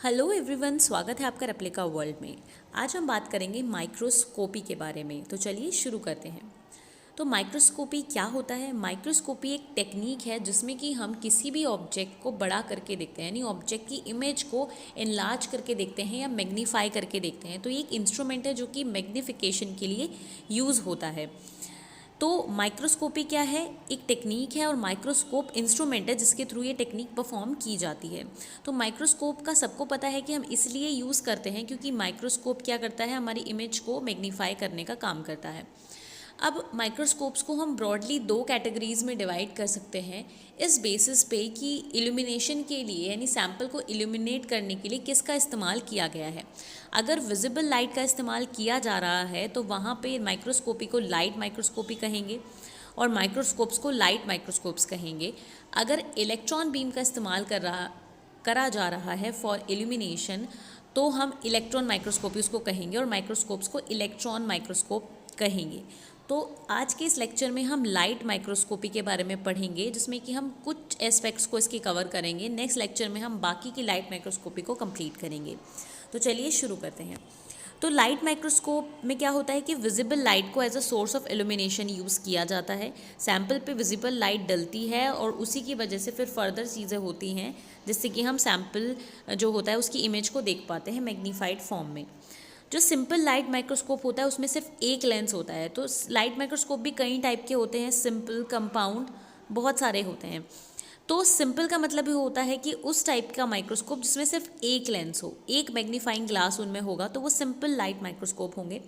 Hello everyone, स्वागत है आपका रेप्लिका वर्ल्ड में। आज हम बात करेंगे माइक्रोस्कोपी के बारे में। तो चलिए शुरू करते हैं। तो माइक्रोस्कोपी क्या होता है? माइक्रोस्कोपी एक टेक्निक है जिसमें कि हम किसी भी ऑब्जेक्ट को बड़ा करके देखते हैं, यानी ऑब्जेक्ट की इमेज को एनलार्ज करके देखते हैं या मैग्नीफाई करके देखते हैं। तो ये एक इंस्ट्रूमेंट है जो कि मैग्नीफिकेशन के लिए यूज़ होता है। तो माइक्रोस्कोपी क्या है? एक टेक्निक है और माइक्रोस्कोप इंस्ट्रूमेंट है जिसके थ्रू ये टेक्निक परफॉर्म की जाती है। तो माइक्रोस्कोप का सबको पता है कि हम इसलिए यूज़ करते हैं क्योंकि माइक्रोस्कोप क्या करता है, हमारी इमेज को मैग्नीफाई करने का काम करता है। अब माइक्रोस्कोप्स को हम ब्रॉडली दो कैटेगरीज में डिवाइड कर सकते हैं इस बेसिस पे कि इल्यूमिनेशन के लिए, यानी सैम्पल को इल्यूमिनेट करने के लिए किसका इस्तेमाल किया गया है। अगर विजिबल लाइट का इस्तेमाल किया जा रहा है तो वहाँ पे माइक्रोस्कोपी को लाइट माइक्रोस्कोपी कहेंगे और माइक्रोस्कोप्स को लाइट माइक्रोस्कोप्स कहेंगे। अगर इलेक्ट्रॉन बीम का इस्तेमाल करा जा रहा है फॉर इल्यूमिनेशन तो हम इलेक्ट्रॉन माइक्रोस्कोपी उसको कहेंगे और माइक्रोस्कोप्स को इलेक्ट्रॉन माइक्रोस्कोप कहेंगे। तो आज के इस लेक्चर में हम लाइट माइक्रोस्कोपी के बारे में पढ़ेंगे जिसमें कि हम कुछ एस्पेक्ट्स को इसके कवर करेंगे। नेक्स्ट लेक्चर में हम बाकी की लाइट माइक्रोस्कोपी को कंप्लीट करेंगे। तो चलिए शुरू करते हैं। तो लाइट माइक्रोस्कोप में क्या होता है कि विजिबल लाइट को as a source of illumination use किया जाता है। सैम्पल पे विजिबल लाइट डलती है और उसी की वजह से फिर फर्दर चीज़ें होती हैं जिससे कि हम सैम्पल जो होता है उसकी इमेज को देख पाते हैं मैग्नीफाइड फॉर्म में। जो सिंपल लाइट माइक्रोस्कोप होता है उसमें सिर्फ एक लेंस होता है। तो लाइट माइक्रोस्कोप भी कई टाइप के होते हैं, सिंपल, कंपाउंड, बहुत सारे होते हैं। तो सिंपल का मतलब ये होता है कि उस टाइप का माइक्रोस्कोप जिसमें सिर्फ एक लेंस हो, एक मैग्नीफाइंग ग्लास उनमें होगा, तो वो सिंपल लाइट माइक्रोस्कोप होंगे।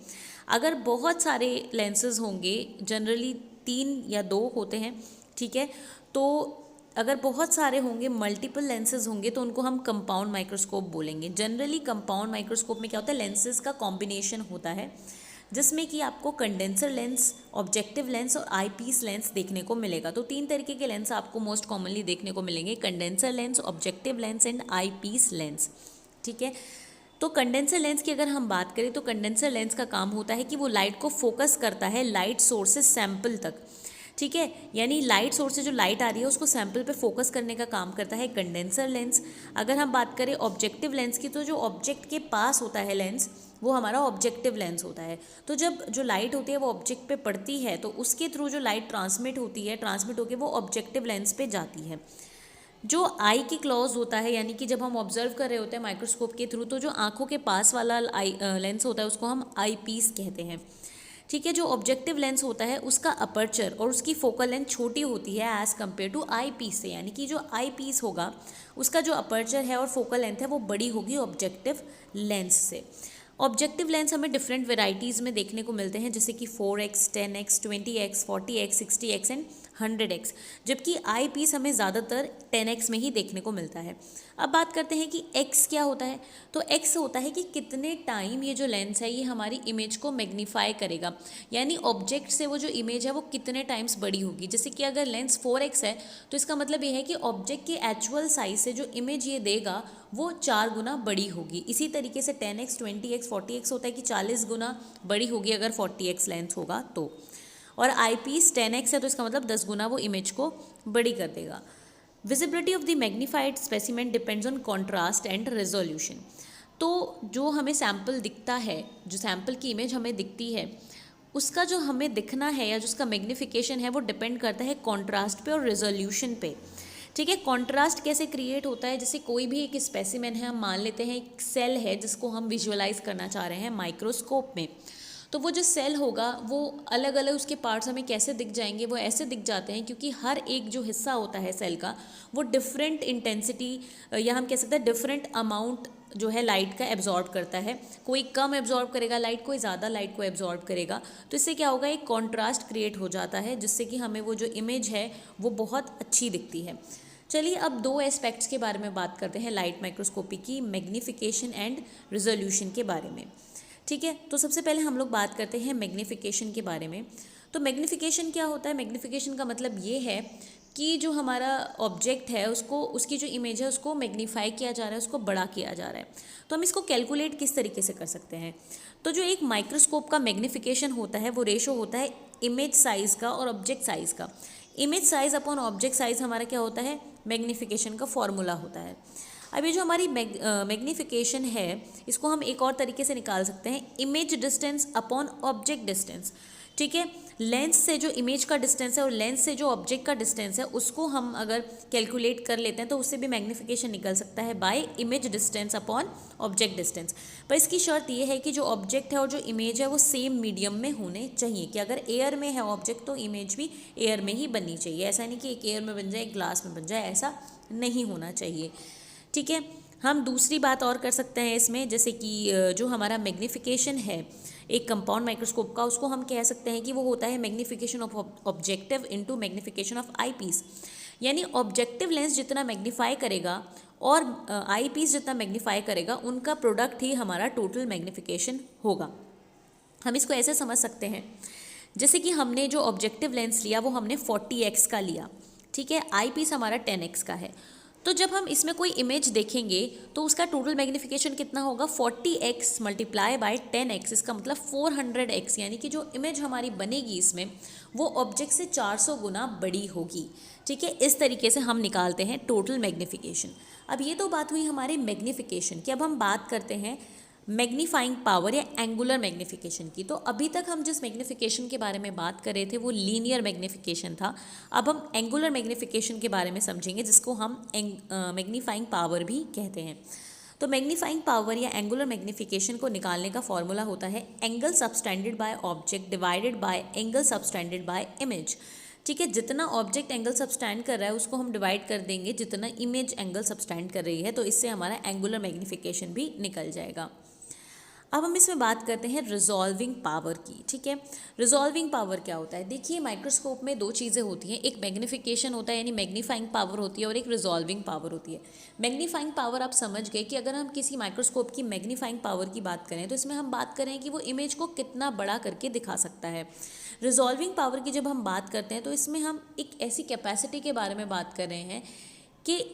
अगर बहुत सारे लेंसेज होंगे, जनरली 3 या 2 होते हैं, ठीक है, तो अगर बहुत सारे होंगे, मल्टीपल लेंसेज होंगे, तो उनको हम कंपाउंड माइक्रोस्कोप बोलेंगे। जनरली कंपाउंड माइक्रोस्कोप में क्या होता है, लेंसेज का कॉम्बिनेशन होता है जिसमें कि आपको कंडेंसर लेंस, ऑब्जेक्टिव लेंस और आईपीस लेंस देखने को मिलेगा। तो 3 तरीके के लेंस आपको मोस्ट कॉमनली देखने को मिलेंगे, condenser lens, objective lens and eyepiece lens, ठीक है। तो कंडेंसर लेंस की अगर हम बात करें तो कंडेंसर लेंस का काम होता है कि वो लाइट को फोकस करता है लाइट सोर्सेज सैंपल तक, ठीक है, यानी लाइट सोर्स से जो लाइट आ रही है उसको सैंपल पे फोकस करने का काम करता है कंडेंसर लेंस। अगर हम बात करें ऑब्जेक्टिव लेंस की तो जो ऑब्जेक्ट के पास होता है लेंस वो हमारा ऑब्जेक्टिव लेंस होता है। तो जब जो लाइट होती है वो ऑब्जेक्ट पे पड़ती है तो उसके थ्रू जो लाइट ट्रांसमिट होती है, ट्रांसमिट होकर वो ऑब्जेक्टिव लेंस पे जाती है। जो आई की क्लॉज होता है, यानी कि जब हम ऑब्जर्व कर रहे होते हैं माइक्रोस्कोप के थ्रू, तो जो आंखों के पास वाला लेंस होता है उसको हम आई पीस कहते हैं, ठीक है। जो ऑब्जेक्टिव लेंस होता है उसका अपर्चर और उसकी फोकल लेंथ छोटी होती है as compare to eyepiece से, यानी कि जो आई पीस होगा उसका जो अपर्चर है और फोकल लेंथ है वो बड़ी होगी ऑब्जेक्टिव लेंस से। ऑब्जेक्टिव लेंस हमें डिफरेंट वेराइटीज़ में देखने को मिलते हैं जैसे कि 4x, 10x, 20x, 40x, 60x and 100x, जबकि आई पीस हमें ज़्यादातर 10x में ही देखने को मिलता है। अब बात करते हैं कि x क्या होता है। तो x होता है कि कितने टाइम ये जो लेंस है ये हमारी इमेज को मैग्नीफाई करेगा, यानी ऑब्जेक्ट से वो जो इमेज है वो कितने टाइम्स बड़ी होगी। जैसे कि अगर लेंस 4x है तो इसका मतलब ये है कि ऑब्जेक्ट के एक्चुअल साइज से जो इमेज ये देगा वो 4 गुना बड़ी होगी। इसी तरीके से 10x, 20x, 40x होता है कि 40 गुना बड़ी होगी अगर 40x लेंस होगा तो, और आई पीस 10x है तो इसका मतलब 10 गुना वो इमेज को बड़ी कर देगा। Visibility of the magnified specimen depends on contrast and resolution. तो जो हमें सैम्पल दिखता है, जो सैम्पल की इमेज हमें दिखती है उसका जो हमें दिखना है या जो उसका मैग्नीफिकेशन है वो डिपेंड करता है कॉन्ट्रास्ट पे और रेजोल्यूशन पे, ठीक है। कॉन्ट्रास्ट कैसे क्रिएट होता है, जैसे कोई भी एक स्पेसिमेन है, हम मान लेते हैं एक सेल है जिसको हम विजुअलाइज करना चाह रहे हैं माइक्रोस्कोप में, तो वो जो सेल होगा वो अलग अलग उसके पार्ट्स हमें कैसे दिख जाएंगे, वो ऐसे दिख जाते हैं क्योंकि हर एक जो हिस्सा होता है सेल का वो डिफरेंट इंटेंसिटी या हम कह सकते हैं डिफरेंट अमाउंट जो है लाइट का एब्जॉर्ब करता है। कोई कम एब्जॉर्ब करेगा लाइट, कोई ज़्यादा लाइट को एब्जॉर्ब करेगा। तो इससे क्या होगा, एक कॉन्ट्रास्ट क्रिएट हो जाता है जिससे कि हमें वो जो इमेज है वो बहुत अच्छी दिखती है। चलिए अब 2 एस्पेक्ट्स के बारे में बात करते हैं लाइट माइक्रोस्कोपी की, मैग्नीफिकेशन एंड रिजोल्यूशन के बारे में, ठीक है। तो सबसे पहले हम लोग बात करते हैं मैग्नीफिकेशन के बारे में। तो मैग्नीफिकेशन क्या होता है? मैग्नीफिकेशन का मतलब ये है कि जो हमारा ऑब्जेक्ट है उसको, उसकी जो इमेज है उसको मैग्नीफाई किया जा रहा है, उसको बड़ा किया जा रहा है। तो हम इसको कैलकुलेट किस तरीके से कर सकते हैं? तो जो एक माइक्रोस्कोप का मैग्नीफिकेशन होता है वो रेशो होता है इमेज साइज़ का और ऑब्जेक्ट साइज़ का। Image size upon object size हमारा क्या होता है? मैग्नीफिकेशन का फॉर्मूला होता है। अब ये जो हमारी मैग्नीफिकेशन है, इसको हम एक और तरीके से निकाल सकते हैं, image distance upon object distance. ठीक है, लेंस से जो इमेज का डिस्टेंस है और लेंस से जो ऑब्जेक्ट का डिस्टेंस है उसको हम अगर कैलकुलेट कर लेते हैं तो उससे भी मैग्नीफिकेशन निकल सकता है by image distance upon object distance. पर इसकी शर्त ये है कि जो ऑब्जेक्ट है और जो इमेज है वो सेम मीडियम में होने चाहिए, कि अगर एयर में है ऑब्जेक्ट तो इमेज भी एयर में ही बननी चाहिए। ऐसा नहीं कि एक एयर में बन जाए एक ग्लास में बन जाए, ऐसा नहीं होना चाहिए। ठीक है, हम दूसरी बात और कर सकते हैं इसमें, जैसे कि जो हमारा मैग्नीफिकेशन है एक कंपाउंड माइक्रोस्कोप का, उसको हम कह सकते हैं कि वो होता है magnification of objective into magnification of eyepiece. यानी ऑब्जेक्टिव लेंस जितना मैग्नीफाई करेगा और आई पीस जितना मैग्नीफाई करेगा, उनका प्रोडक्ट ही हमारा टोटल मैग्नीफिकेशन होगा। हम इसको ऐसे समझ सकते हैं, जैसे कि हमने जो ऑब्जेक्टिव लेंस लिया वो हमने 40x का लिया, ठीक है, आई पीस हमारा 10x का है। तो जब हम इसमें कोई इमेज देखेंगे तो उसका टोटल मैग्नीफिकेशन कितना होगा, 40x मल्टीप्लाई बाय 10x, इसका मतलब 400x, यानी कि जो इमेज हमारी बनेगी इसमें वो ऑब्जेक्ट से 400 गुना बड़ी होगी। ठीक है, इस तरीके से हम निकालते हैं टोटल मैग्नीफिकेशन। अब ये तो बात हुई हमारे मैग्नीफिकेशन की। अब हम बात करते हैं मैग्नीफाइंग पावर या एंगुलर मैग्नीफिकेशन की। तो अभी तक हम जिस मैग्नीफिकेशन के बारे में बात कर रहे थे वो लीनियर मैग्नीफिकेशन था। अब हम एंगुलर मैग्नीफिकेशन के बारे में समझेंगे, जिसको हम मैग्नीफाइंग पावर भी कहते हैं। तो मैग्नीफाइंग पावर या एंगुलर मैग्नीफिकेशन को निकालने का फॉर्मूला होता है angle subtended by object divided by angle subtended bye image. ठीक है, जितना ऑब्जेक्ट एंगल सबस्टैंड कर रहा है उसको हम डिवाइड कर देंगे जितना इमेज एंगल सबस्टैंड कर रही है, तो इससे हमारा एंगुलर मैग्नीफिकेशन भी निकल जाएगा। अब हम इसमें बात करते हैं रिजॉल्विंग पावर की। ठीक है, रिजॉल्विंग पावर क्या होता है? देखिए, माइक्रोस्कोप में दो चीज़ें होती हैं, एक मैग्नीफिकेशन होता है यानी मैग्नीफाइंग पावर होती है, और एक रिजॉल्विंग पावर होती है। मैग्नीफाइंग पावर आप समझ गए कि अगर हम किसी माइक्रोस्कोप की मैग्नीफाइंग पावर की बात करें तो इसमें हम बात करें कि वो इमेज को कितना बड़ा करके दिखा सकता है। रिजॉल्विंग पावर की जब हम बात करते हैं तो इसमें हम एक ऐसी कैपेसिटी के बारे में बात कर रहे हैं कि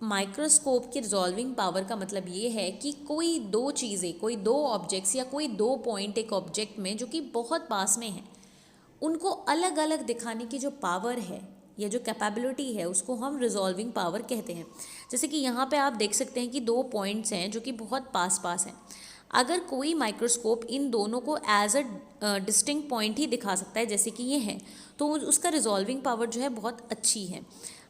माइक्रोस्कोप की रिजॉल्विंग पावर का मतलब ये है कि कोई दो चीज़ें, कोई दो ऑब्जेक्ट्स या कोई दो पॉइंट एक ऑब्जेक्ट में जो कि बहुत पास में हैं, उनको अलग अलग दिखाने की जो पावर है या जो कैपेबिलिटी है उसको हम रिजॉल्विंग पावर कहते हैं। जैसे कि यहाँ पे आप देख सकते हैं कि दो पॉइंट्स हैं जो कि बहुत पास पास हैं। अगर कोई माइक्रोस्कोप इन दोनों को एज अ डिस्टिंक्ट पॉइंट ही दिखा सकता है, जैसे कि ये है, तो उसका रिजॉल्विंग पावर जो है बहुत अच्छी है।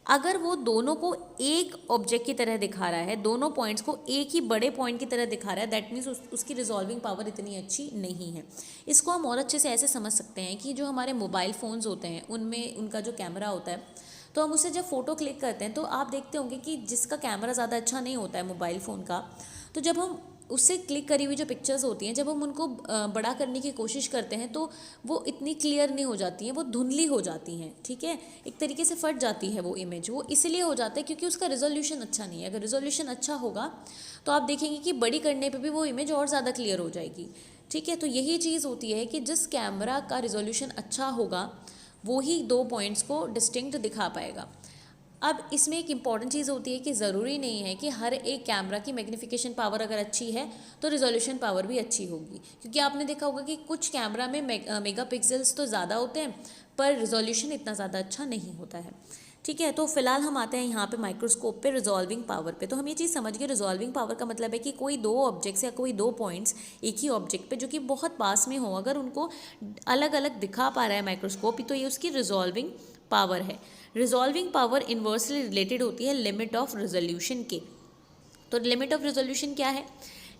अगर वो दोनों को एक ऑब्जेक्ट की तरह दिखा रहा है, दोनों पॉइंट्स को एक ही बड़े पॉइंट की तरह दिखा रहा है, दैट मीन्स उसकी रिजॉल्विंग पावर इतनी अच्छी नहीं है। इसको हम और अच्छे से ऐसे समझ सकते हैं कि जो हमारे मोबाइल फ़ोन्स होते हैं उनमें उनका जो कैमरा होता है, तो हम उससे जब फ़ोटो क्लिक करते हैं तो आप देखते होंगे कि जिसका कैमरा ज़्यादा अच्छा नहीं होता है मोबाइल फ़ोन का, तो जब हम उससे क्लिक करी हुई जो पिक्चर्स होती हैं, जब हम उनको बड़ा करने की कोशिश करते हैं तो वो इतनी क्लियर नहीं हो जाती हैं, वो धुंधली हो जाती हैं। ठीक है, एक तरीके से फट जाती है वो इमेज। वो इसलिए हो जाता है क्योंकि उसका रिजोल्यूशन अच्छा नहीं है। अगर रिजोल्यूशन अच्छा होगा तो आप देखेंगे कि बड़ी करने पे भी वो इमेज और ज़्यादा क्लियर हो जाएगी। ठीक है, तो यही चीज़ होती है कि जिस कैमरा का रिजोल्यूशन अच्छा होगा वो ही दो पॉइंट्स को डिस्टिंक्ट दिखा पाएगा। अब इसमें एक इम्पॉर्टेंट चीज़ होती है कि ज़रूरी नहीं है कि हर एक कैमरा की मैग्नीफिकेशन पावर अगर अच्छी है तो रिजोल्यूशन पावर भी अच्छी होगी, क्योंकि आपने देखा होगा कि कुछ कैमरा में मेगापिक्सल्स तो ज़्यादा होते हैं पर रिजोल्यूशन इतना ज़्यादा अच्छा नहीं होता है। ठीक है, तो फिलहाल हम आते हैं यहाँ पे माइक्रोस्कोप पे रिजॉल्विंग पावर पे। तो हम ये चीज़ समझ गए, रिजॉल्विंग पावर का मतलब है कि कोई दो ऑब्जेक्ट्स या कोई दो पॉइंट्स एक ही ऑब्जेक्ट पे जो कि बहुत पास में हो, अगर उनको अलग अलग दिखा पा रहा है माइक्रोस्कोप, तो ये उसकी रिजॉल्विंग पावर है। रिजॉल्विंग पावर इन्वर्सली रिलेटेड होती है लिमिट ऑफ रेजोल्यूशन के। तो लिमिट ऑफ रेजोल्यूशन क्या है?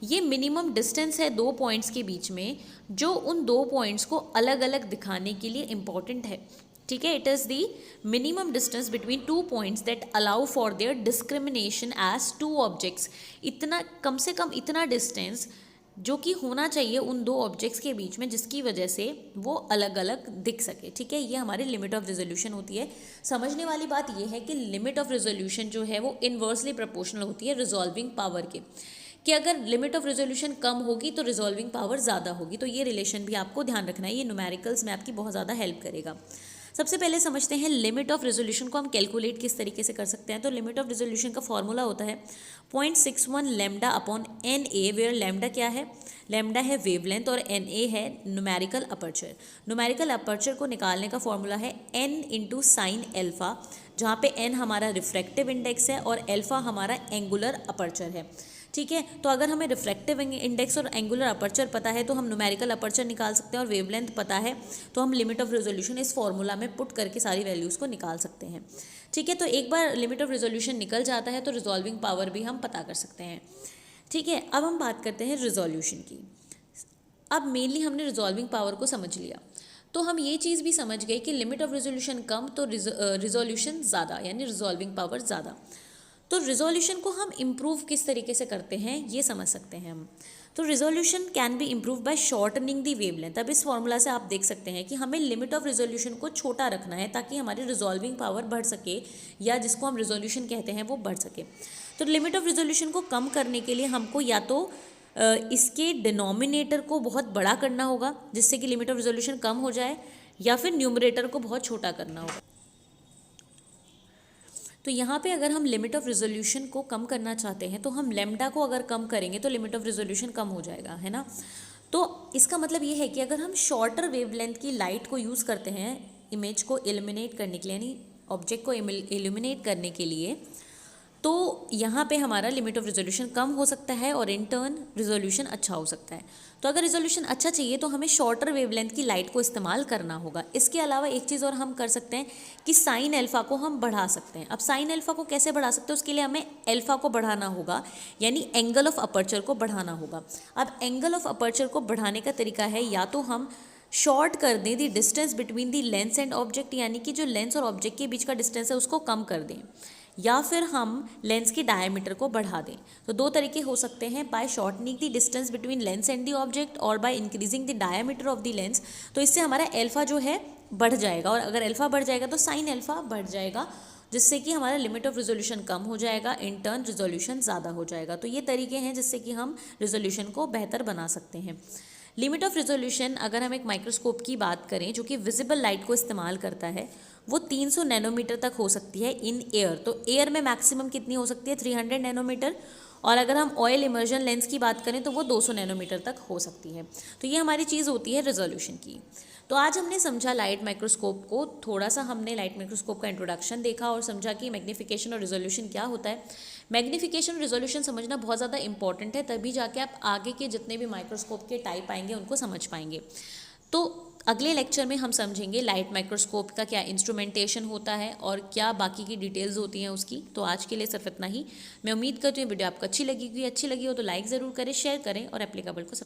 ये मिनिमम डिस्टेंस है दो पॉइंट्स के बीच में जो उन दो पॉइंट्स को अलग अलग दिखाने के लिए इम्पॉर्टेंट है। ठीक है, it is the minimum distance between two points that allow for their discrimination as two objects. इतना, कम से कम इतना डिस्टेंस जो कि होना चाहिए उन दो ऑब्जेक्ट्स के बीच में, जिसकी वजह से वो अलग अलग दिख सके। ठीक है, ये हमारी लिमिट ऑफ रेजोल्यूशन होती है। समझने वाली बात ये है कि लिमिट ऑफ रेजोल्यूशन जो है वो इन्वर्सली प्रोपोर्शनल होती है रिजॉल्विंग पावर के, कि अगर लिमिट ऑफ रेजोल्यूशन कम होगी तो रिजॉल्विंग पावर ज़्यादा होगी। तो ये रिलेशन भी आपको ध्यान रखना है, ये न्यूमेरिकल्स में आपकी बहुत ज़्यादा हेल्प करेगा। सबसे पहले समझते हैं लिमिट ऑफ रेजोल्यूशन को हम कैलकुलेट किस तरीके से कर सकते हैं। तो लिमिट ऑफ रेजोल्यूशन का फॉर्मूला होता है 0.61 lambda upon N A, where lambda क्या है? लैम्डा है वेवलेंथ और एन ए है न्यूमेरिकल अपर्चर। न्यूमेरिकल अपर्चर को निकालने का फॉर्मूला है n इंटू साइन एल्फा, जहाँ पे n हमारा रिफ्रैक्टिव इंडेक्स है और अल्फा हमारा एंगुलर अपर्चर है। ठीक है, तो अगर हमें रिफ्रैक्टिव इंडेक्स और एंगुलर अपर्चर पता है तो हम न्यूमेरिकल अपर्चर निकाल सकते हैं, और वेवलेंथ पता है तो हम लिमिट ऑफ रेजोल्यूशन इस फॉर्मूला में पुट करके सारी वैल्यूज़ को निकाल सकते हैं। ठीक है, तो एक बार लिमिट ऑफ रेजोल्यूशन निकल जाता है तो रिजॉल्विंग पावर भी हम पता कर सकते हैं। ठीक है, अब हम बात करते हैं रिजोल्यूशन की। अब मेनली हमने रिजॉल्विंग पावर को समझ लिया, तो हम ये चीज़ भी समझ गए कि लिमिट ऑफ रेजोल्यूशन कम तो रिजोल्यूशन ज़्यादा, यानी रिजॉल्विंग पावर ज़्यादा। तो रिजोल्यूशन को हम इम्प्रूव किस तरीके से करते हैं ये समझ सकते हैं हम। तो resolution can be improve bye shortening the wavelength. अब इस फॉर्मूला से आप देख सकते हैं कि हमें लिमिट ऑफ रिजोल्यूशन को छोटा रखना है ताकि हमारी रिजॉल्विंग पावर बढ़ सके, या जिसको हम रिजोल्यूशन कहते हैं वो बढ़ सके। तो लिमिट ऑफ रिजोल्यूशन को कम करने के लिए हमको या तो इसके डिनोमिनेटर को बहुत बड़ा करना होगा जिससे कि लिमिट ऑफ रिजोल्यूशन कम हो जाए, या फिर न्यूमरेटर को बहुत छोटा करना होगा। तो यहाँ पे अगर हम लिमिट ऑफ रिजोल्यूशन को कम करना चाहते हैं तो हम लेमडा को अगर कम करेंगे तो लिमिट ऑफ रिजोल्यूशन कम हो जाएगा, है ना। तो इसका मतलब ये है कि अगर हम शॉर्टर वेवलेंथ की लाइट को यूज़ करते हैं इमेज को इल्यूमिनेट करने के लिए, यानी ऑब्जेक्ट को इल्यूमिनेट करने के लिए, तो यहाँ पे हमारा लिमिट ऑफ रिजोल्यूशन कम हो सकता है और इन टर्न रिजोल्यूशन अच्छा हो सकता है। तो अगर रिजोल्यूशन अच्छा चाहिए तो हमें शॉर्टर वेवलेंथ की लाइट को इस्तेमाल करना होगा। इसके अलावा एक चीज़ और हम कर सकते हैं कि साइन अल्फा को हम बढ़ा सकते हैं। अब साइन अल्फा को कैसे बढ़ा सकते हैं, उसके लिए हमें अल्फा को बढ़ाना होगा, यानी एंगल ऑफ अपर्चर को बढ़ाना होगा। अब एंगल ऑफ अपर्चर को बढ़ाने का तरीका है या तो हम शॉर्ट कर दें दी distance between the lens and object, यानी कि जो लेंस और ऑब्जेक्ट के बीच का डिस्टेंस है उसको कम कर दें, या फिर हम लेंस के डायमीटर को बढ़ा दें। तो दो तरीके हो सकते हैं, by shortening the distance between lens and the object और by increasing the diameter of the lens. तो इससे हमारा अल्फा जो है बढ़ जाएगा, और अगर अल्फा बढ़ जाएगा तो साइन अल्फा बढ़ जाएगा, जिससे कि हमारा लिमिट ऑफ रिजोल्यूशन कम हो जाएगा, इन टर्न रिजोल्यूशन ज़्यादा हो जाएगा। तो ये तरीके हैं जिससे कि हम रिजोल्यूशन को बेहतर बना सकते हैं। लिमिट ऑफ रिजोल्यूशन अगर हम एक माइक्रोस्कोप की बात करें जो कि विजिबल लाइट को इस्तेमाल करता है, वो 300 नैनोमीटर तक हो सकती है इन एयर। तो एयर में मैक्सिमम कितनी हो सकती है, 300 नैनोमीटर, और अगर हम ऑयल इमर्जन लेंस की बात करें तो वो 200 नैनोमीटर तक हो सकती है। तो ये हमारी चीज़ होती है रिजोल्यूशन की। तो आज हमने समझा लाइट माइक्रोस्कोप को, थोड़ा सा हमने लाइट माइक्रोस्कोप का इंट्रोडक्शन देखा और समझा कि मैग्नीफिकेशन और रिजोल्यूशन क्या होता है। मैग्नीफिकेशन और रिजोल्यूशन समझना बहुत ज़्यादा इंपॉर्टेंट है, तभी जाके आप आगे के जितने भी माइक्रोस्कोप के टाइप आएंगे उनको समझ पाएंगे। तो अगले लेक्चर में हम समझेंगे लाइट माइक्रोस्कोप का क्या इंस्ट्रूमेंटेशन होता है और क्या बाकी की डिटेल्स होती हैं उसकी। तो आज के लिए सिर्फ इतना ही। मैं उम्मीद करती हूँ वीडियो आपको अच्छी लगी हो तो लाइक ज़रूर करें, शेयर करें और एप्लीकेबल को